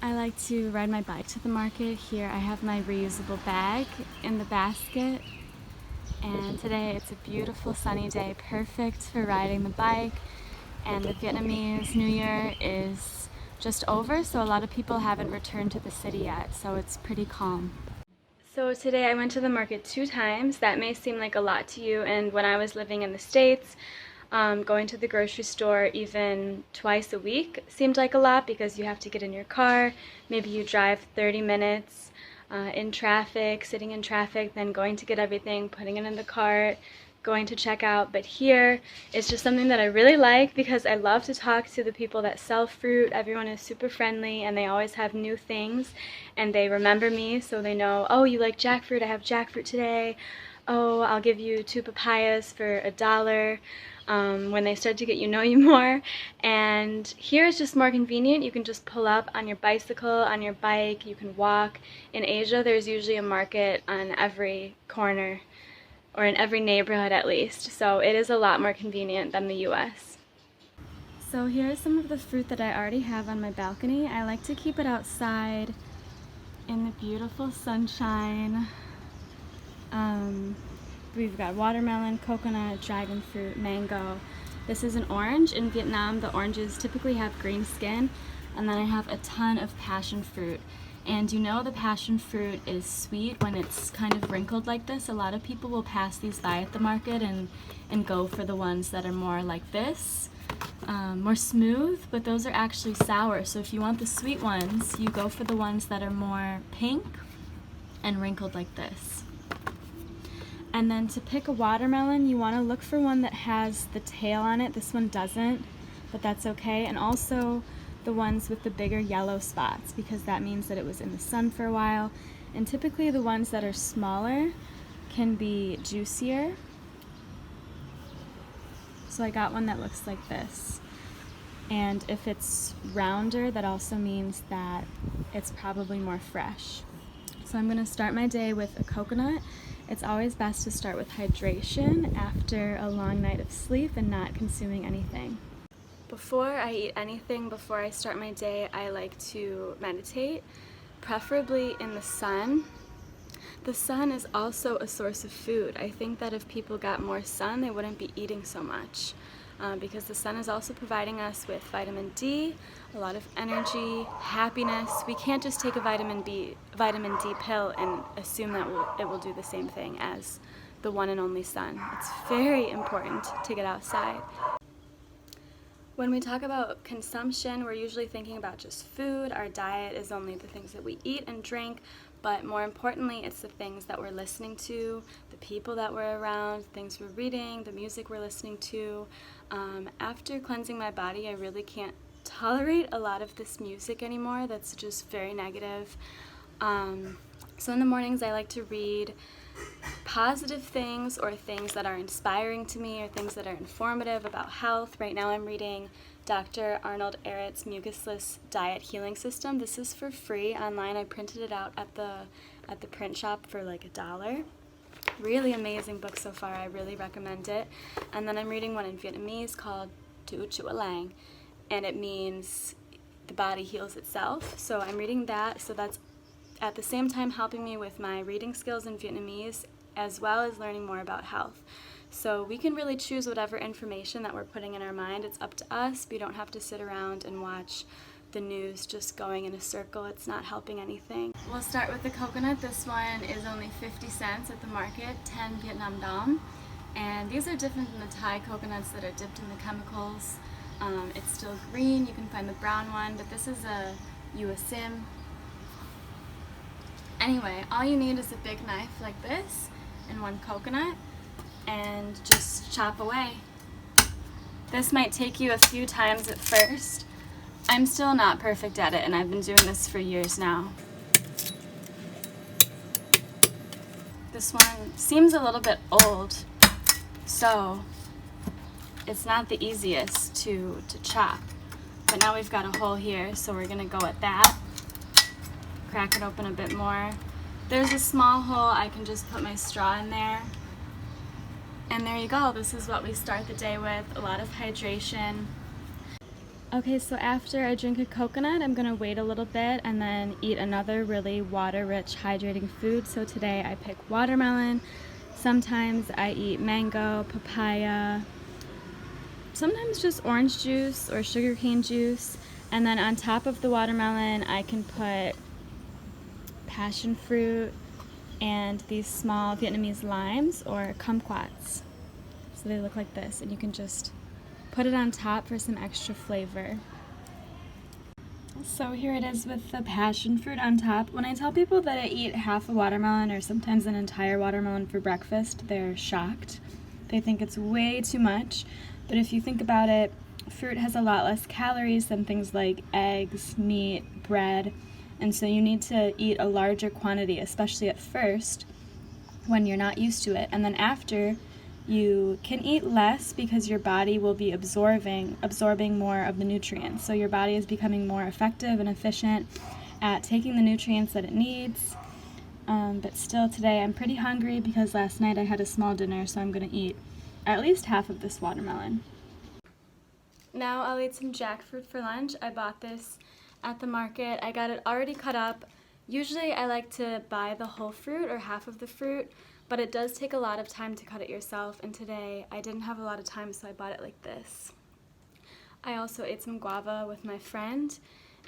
I like to ride my bike to the market. Here I have my reusable bag in the basket, and today it's a beautiful sunny day, perfect for riding the bike. And the Vietnamese New Year is just over, so a lot of people haven't returned to the city yet, so it's pretty calm. So today I went to the market 2 times. That may seem like a lot to you, and when I was living in the States, going to the grocery store even twice a week seemed like a lot because you have to get in your car. Maybe you drive 30 minutes in traffic, sitting in traffic, then going to get everything, putting it in the cart, going to check out. But here it's just something that I really like because I love to talk to the people that sell fruit. Everyone is super friendly and they always have new things and they remember me, so they know, oh, you like jackfruit? I have jackfruit today. Oh, I'll give you 2 papayas for $1. When they start to get you more. And here it's just more convenient. You can just pull up on your bicycle, on your bike, you can walk. In Asia there's usually a market on every corner, or in every neighborhood at least, so it is a lot more convenient than the US. So here's some of the fruit that I already have on my balcony. I like to keep it outside in the beautiful sunshine. We've got watermelon, coconut, dragonfruit, mango. This is an orange. In Vietnam, the oranges typically have green skin. And then I have a ton of passion fruit. And you know the passion fruit is sweet when it's kind of wrinkled like this. A lot of people will pass these by at the market and go for the ones that are more like this, more smooth, but those are actually sour. So if you want the sweet ones, you go for the ones that are more pink and wrinkled like this. And then to pick a watermelon, you want to look for one that has the tail on it. This one doesn't, but that's okay. And also the ones with the bigger yellow spots, because that means that it was in the sun for a while. And typically the ones that are smaller can be juicier. So I got one that looks like this. And if it's rounder, that also means that it's probably more fresh. So I'm going to start my day with a coconut. It's always best to start with hydration after a long night of sleep and not consuming anything. Before I eat anything, before I start my day, I like to meditate, preferably in the sun. The sun is also a source of food. I think that if people got more sun, they wouldn't be eating so much. Because the sun is also providing us with vitamin D, a lot of energy, happiness. We can't just take a vitamin D pill and assume that it will do the same thing as the one and only sun. It's very important to get outside. When we talk about consumption, we're usually thinking about just food. Our diet is only the things that we eat and drink, but more importantly, it's the things that we're listening to, the people that we're around, things we're reading, the music we're listening to. After cleansing my body, I really can't tolerate a lot of this music anymore that's just very negative. So in the mornings, I like to read positive things or things that are inspiring to me or things that are informative about health. Right now I'm reading Dr. Arnold Ehret's Mucusless Diet Healing System. This is for free online. I printed it out at the print shop for like $1. Really amazing book so far. I really recommend it. And then I'm reading one in Vietnamese called Tu Chua Lang, and it means the body heals itself. So I'm reading that, so that's at the same time helping me with my reading skills in Vietnamese as well as learning more about health. So we can really choose whatever information that we're putting in our mind. It's up to us. We don't have to sit around and watch the news just going in a circle. It's not helping anything. We'll start with the coconut. This one is only 50 cents at the market, 10 Vietnam dong. And these are different than the Thai coconuts that are dipped in the chemicals. It's still green. You can find the brown one, but this is a USIM. Anyway, all you need is a big knife like this and one coconut and just chop away. This might take you a few times at first. I'm still not perfect at it, and I've been doing this for years now. This one seems a little bit old, so it's not the easiest to chop. But now we've got a hole here, so we're gonna go at that. Crack it open a bit more. There's a small hole, I can just put my straw in there. And there you go, this is what we start the day with, a lot of hydration. Okay, so after I drink a coconut, I'm gonna wait a little bit and then eat another really water-rich, hydrating food. So today I pick watermelon. Sometimes I eat mango, papaya, sometimes just orange juice or sugarcane juice. And then on top of the watermelon, I can put passion fruit and these small Vietnamese limes or kumquats. So they look like this, and you can just put it on top for some extra flavor. So here it is with the passion fruit on top. When I tell people that I eat half a watermelon or sometimes an entire watermelon for breakfast, they're shocked. They think it's way too much. But if you think about it, fruit has a lot less calories than things like eggs, meat, bread. And so you need to eat a larger quantity, especially at first when you're not used to it. And then after, you can eat less because your body will be absorbing more of the nutrients. So your body is becoming more effective and efficient at taking the nutrients that it needs. But still today I'm pretty hungry because last night I had a small dinner, so I'm going to eat at least half of this watermelon. Now I'll eat some jackfruit for lunch. I bought this at the market. I got it already cut up. Usually I like to buy the whole fruit or half of the fruit, but it does take a lot of time to cut it yourself, and today I didn't have a lot of time, so I bought it like this. I also ate some guava with my friend,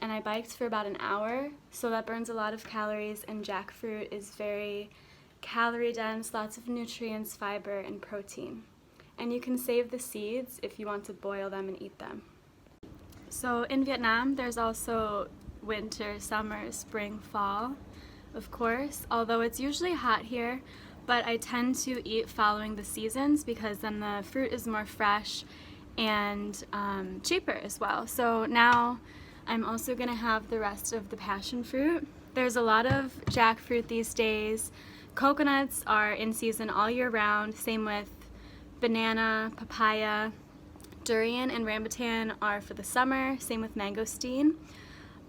and I biked for about an hour, so that burns a lot of calories, and jackfruit is very calorie dense, lots of nutrients, fiber, and protein. And you can save the seeds if you want to boil them and eat them. So in Vietnam, there's also winter, summer, spring, fall, of course, although it's usually hot here, but I tend to eat following the seasons because then the fruit is more fresh and cheaper as well. So now I'm also going to have the rest of the passion fruit. There's a lot of jackfruit these days. Coconuts are in season all year round, same with banana, papaya. Durian and rambutan are for the summer, same with mangosteen.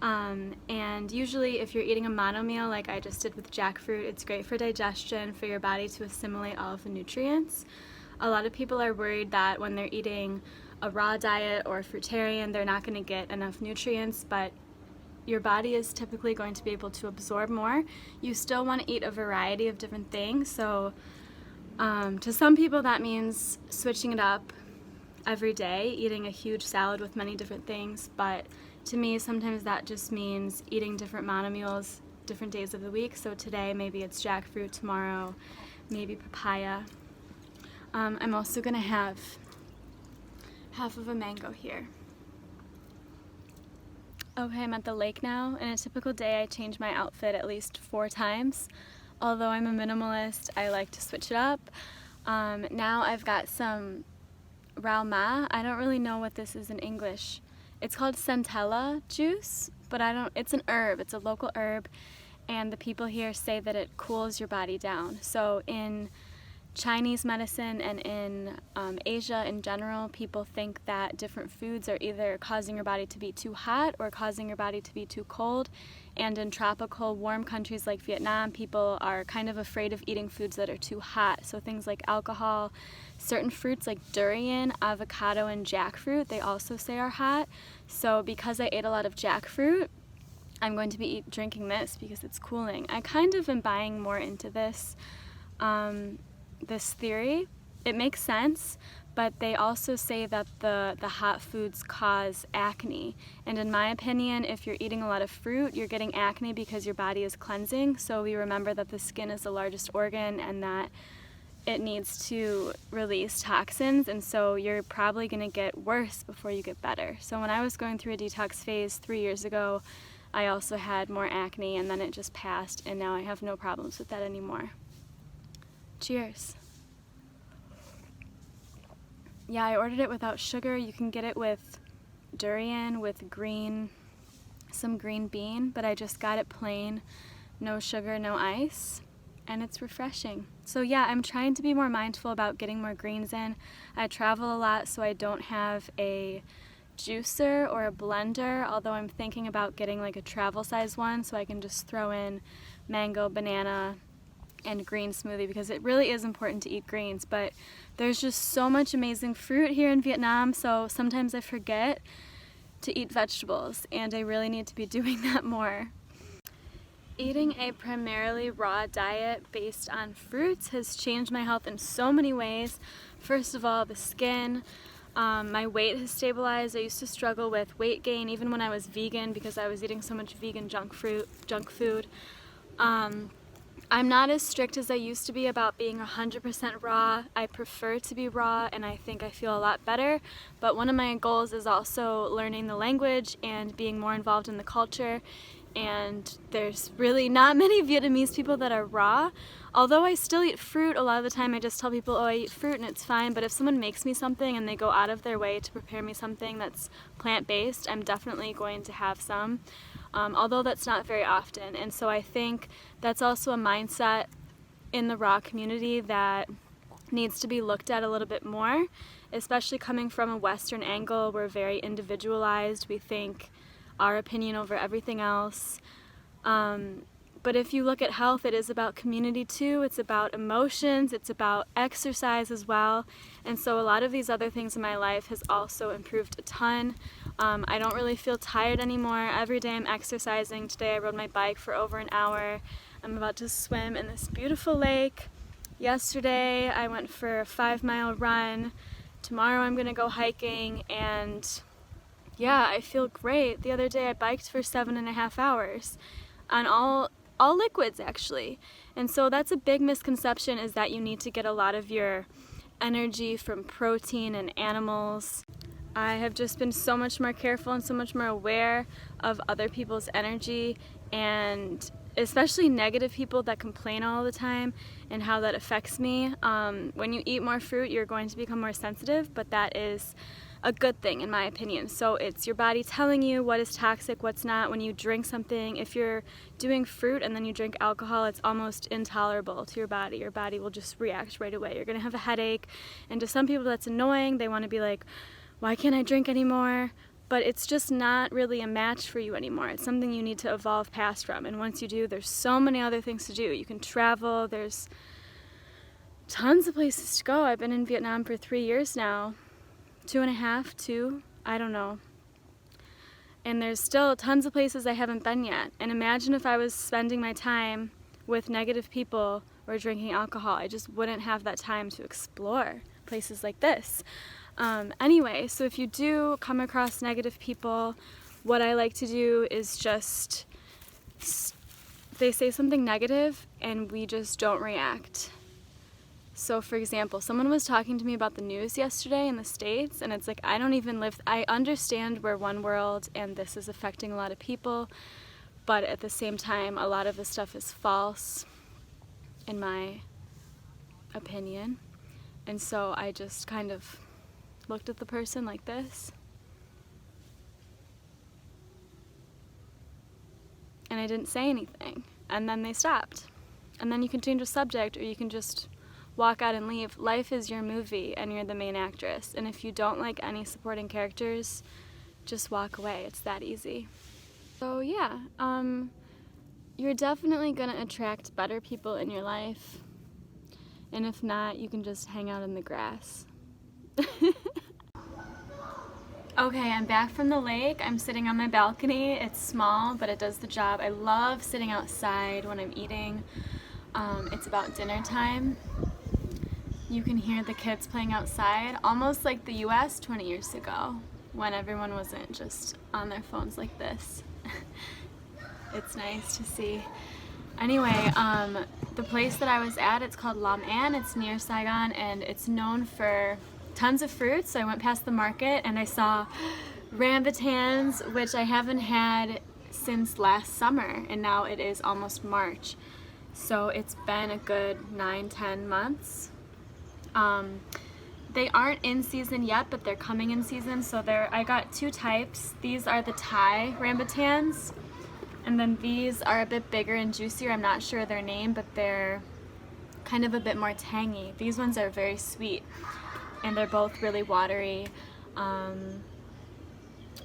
And usually if you're eating a mono meal like I just did with jackfruit, it's great for digestion, for your body to assimilate all of the nutrients. A lot of people are worried that when they're eating a raw diet or a fruitarian, they're not going to get enough nutrients, but your body is typically going to be able to absorb more. You still want to eat a variety of different things, so to some people that means switching it up every day, eating a huge salad with many different things, but to me sometimes that just means eating different mono meals different days of the week. So today maybe it's jackfruit, tomorrow maybe papaya. I'm also going to have half of a mango here. Okay, I'm at the lake now. In a typical day I change my outfit at least 4 times. Although I'm a minimalist, I like to switch it up. Now I've got some rau ma. I don't really know what this is in English. It's called centella juice, but it's an herb. It's a local herb, and the people here say that it cools your body down. So in Chinese medicine and in Asia in general, people think that different foods are either causing your body to be too hot or causing your body to be too cold. And in tropical, warm countries like Vietnam, people are kind of afraid of eating foods that are too hot. So things like alcohol, certain fruits like durian, avocado, and jackfruit, they also say are hot. So because I ate a lot of jackfruit, I'm going to be drinking this because it's cooling. I kind of am buying more into this theory. It makes sense, but they also say that the hot foods cause acne. And in my opinion, if you're eating a lot of fruit, you're getting acne because your body is cleansing. So we remember that the skin is the largest organ and that it needs to release toxins, and so you're probably going to get worse before you get better. So when I was going through a detox phase 3 years ago, I also had more acne, and then it just passed, and now I have no problems with that anymore. Cheers. Yeah, I ordered it without sugar. You can get it with durian, with some green bean, but I just got it plain, no sugar, no ice, and it's refreshing. So yeah, I'm trying to be more mindful about getting more greens in. I travel a lot, so I don't have a juicer or a blender, although I'm thinking about getting like a travel size one so I can just throw in mango, banana, and green smoothie, because it really is important to eat greens. But there's just so much amazing fruit here in Vietnam, so sometimes I forget to eat vegetables, and I really need to be doing that more. Eating a primarily raw diet based on fruits has changed my health in so many ways. First of all, the skin. My weight has stabilized. I used to struggle with weight gain even when I was vegan because I was eating so much vegan junk food. I'm not as strict as I used to be about being 100% raw. I prefer to be raw, and I think I feel a lot better. But one of my goals is also learning the language and being more involved in the culture. And there's really not many Vietnamese people that are raw. Although I still eat fruit, a lot of the time I just tell people, oh, I eat fruit and it's fine. But if someone makes me something and they go out of their way to prepare me something that's plant-based, I'm definitely going to have some. Although that's not very often. And so I think that's also a mindset in the raw community that needs to be looked at a little bit more, especially coming from a Western angle. We're very individualized. We think our opinion over everything else. But if you look at health, it is about community too. It's about emotions. It's about exercise as well. And so a lot of these other things in my life has also improved a ton. I don't really feel tired anymore. Every day I'm exercising. Today I rode my bike for over an hour. I'm about to swim in this beautiful lake. Yesterday I went for a 5-mile run. Tomorrow I'm gonna go hiking, and yeah, I feel great. The other day I biked for 7.5 hours on all liquids actually. And so that's a big misconception, is that you need to get a lot of your energy from protein and animals. I have just been so much more careful and so much more aware of other people's energy, and especially negative people that complain all the time and how that affects me. When you eat more fruit, you're going to become more sensitive, but that is a good thing in my opinion. So it's your body telling you what is toxic, what's not. When you drink something, if you're doing fruit and then you drink alcohol, it's almost intolerable to your body. Your body will just react right away. You're gonna have a headache, and to some people that's annoying. They want to be like, why can't I drink anymore? But it's just not really a match for you anymore. It's something you need to evolve past from, and once you do, there's so many other things to do. You can travel, there's tons of places to go. I've been in Vietnam for 3 years now. 2.5, 2, I don't know. And there's still tons of places I haven't been yet. And imagine if I was spending my time with negative people or drinking alcohol. I just wouldn't have that time to explore places like this. Anyway, so if you do come across negative people, what I like to do is just, they say something negative and we just don't react. So for example, someone was talking to me about the news yesterday in the States, and it's like, I don't even live, I understand we're one world and this is affecting a lot of people, but at the same time, a lot of the stuff is false, in my opinion. And so I just kind of looked at the person like this, and I didn't say anything, and then they stopped. And then you can change the subject, or you can just walk out and leave. Life is your movie and you're the main actress, and if you don't like any supporting characters, just walk away. It's that easy. So yeah, you're definitely gonna attract better people in your life, and if not, you can just hang out in the grass. Okay, I'm back from the lake. I'm sitting on my balcony. It's small, but it does the job. I love sitting outside when I'm eating. It's about dinner time. You can hear the kids playing outside, almost like the US 20 years ago, when everyone wasn't just on their phones like this. It's nice to see. Anyway, the place that I was at, it's called Lam An. It's near Saigon, and it's known for tons of fruits. So I went past the market and I saw rambutans, which I haven't had since last summer, and now it is almost March. So it's been a good 9-10 months. They aren't in season yet, but they're coming in season. So I got 2 types. These are the Thai rambutans, and then these are a bit bigger and juicier. I'm not sure their name, but they're kind of a bit more tangy. These ones are very sweet, and they're both really watery.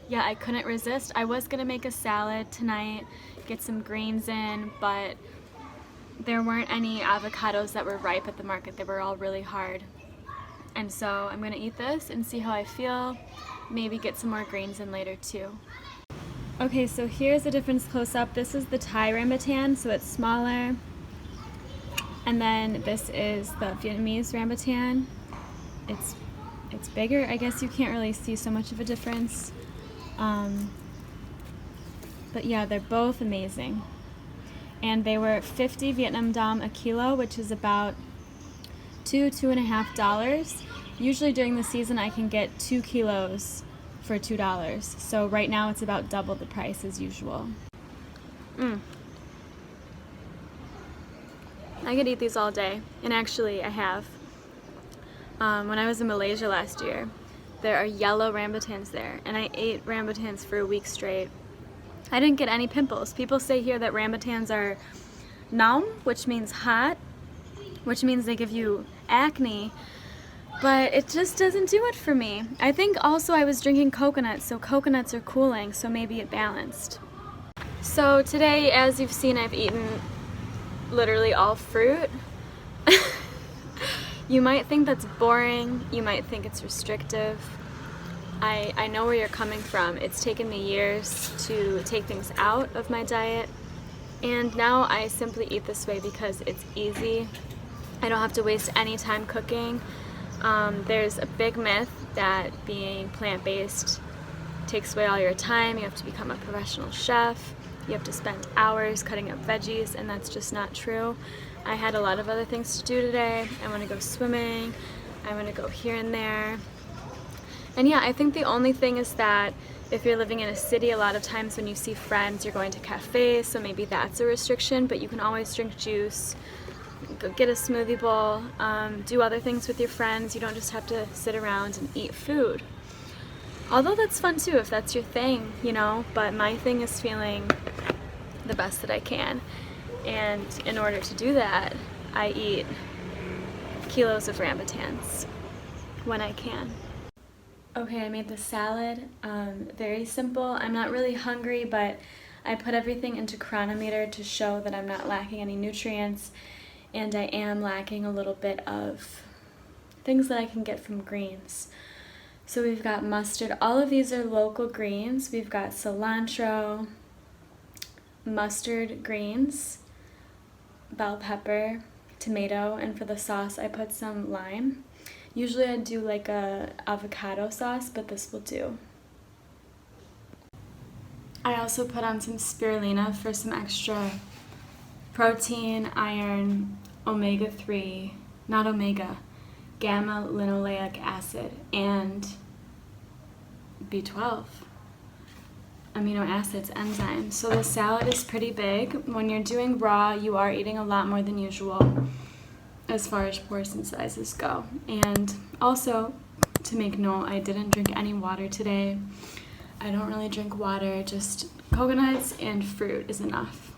Yeah, I couldn't resist. I was gonna make a salad tonight, get some greens in, but there weren't any avocados that were ripe at the market. They were all really hard. And so I'm gonna eat this and see how I feel. maybe get some more greens in later too. Okay, so here's the difference close up. This is the Thai rambutan, so it's smaller. And then this is the Vietnamese rambutan. It's bigger. I guess you can't really see so much of a difference. But yeah, they're both amazing. And they were 50 Vietnam dong a kilo, which is about $2.50. Usually during the season I can get 2 kilos for $2. So right now it's about double the price as usual. I could eat these all day, and actually I have. When I was in Malaysia last year, there are yellow rambutans there, and I ate rambutans for a week straight. I didn't get any pimples. People say here that rambutans are nóng, which means hot, which means they give you acne, but it just doesn't do it for me. I think also I was drinking coconut, so coconuts are cooling, so maybe it balanced. So today, as you've seen, I've eaten literally all fruit. You might think that's boring, you might think it's restrictive. I know where you're coming from. It's taken me years to take things out of my diet, and now I simply eat this way because it's easy. I don't have to waste any time cooking. There's a big myth that being plant-based takes away all your time. You have to become a professional chef. You have to spend hours cutting up veggies, and that's just not true. I had a lot of other things to do today. I want to go swimming. I want to go here and there. And yeah, I think the only thing is that if you're living in a city, a lot of times when you see friends, you're going to cafes, so maybe that's a restriction, but you can always drink juice, go get a smoothie bowl, do other things with your friends. You don't just have to sit around and eat food. Although that's fun too, if that's your thing, you know, but my thing is feeling the best that I can. And in order to do that, I eat kilos of rambutans when I can. Okay, I made the salad, very simple. I'm not really hungry, but I put everything into Chronometer to show that I'm not lacking any nutrients, and I am lacking a little bit of things that I can get from greens. So we've got mustard. All of these are local greens. We've got cilantro, mustard greens, bell pepper, tomato, and for the sauce I put some lime. Usually I do like a avocado sauce, but this will do. I also put on some spirulina for some extra protein, iron, omega-3, not omega, gamma linoleic acid, and B12, amino acids, enzymes. So the salad is pretty big. When you're doing raw, you are eating a lot more than usual as far as portion sizes go. And also, to make note, I didn't drink any water today. I don't really drink water, just coconuts and fruit is enough.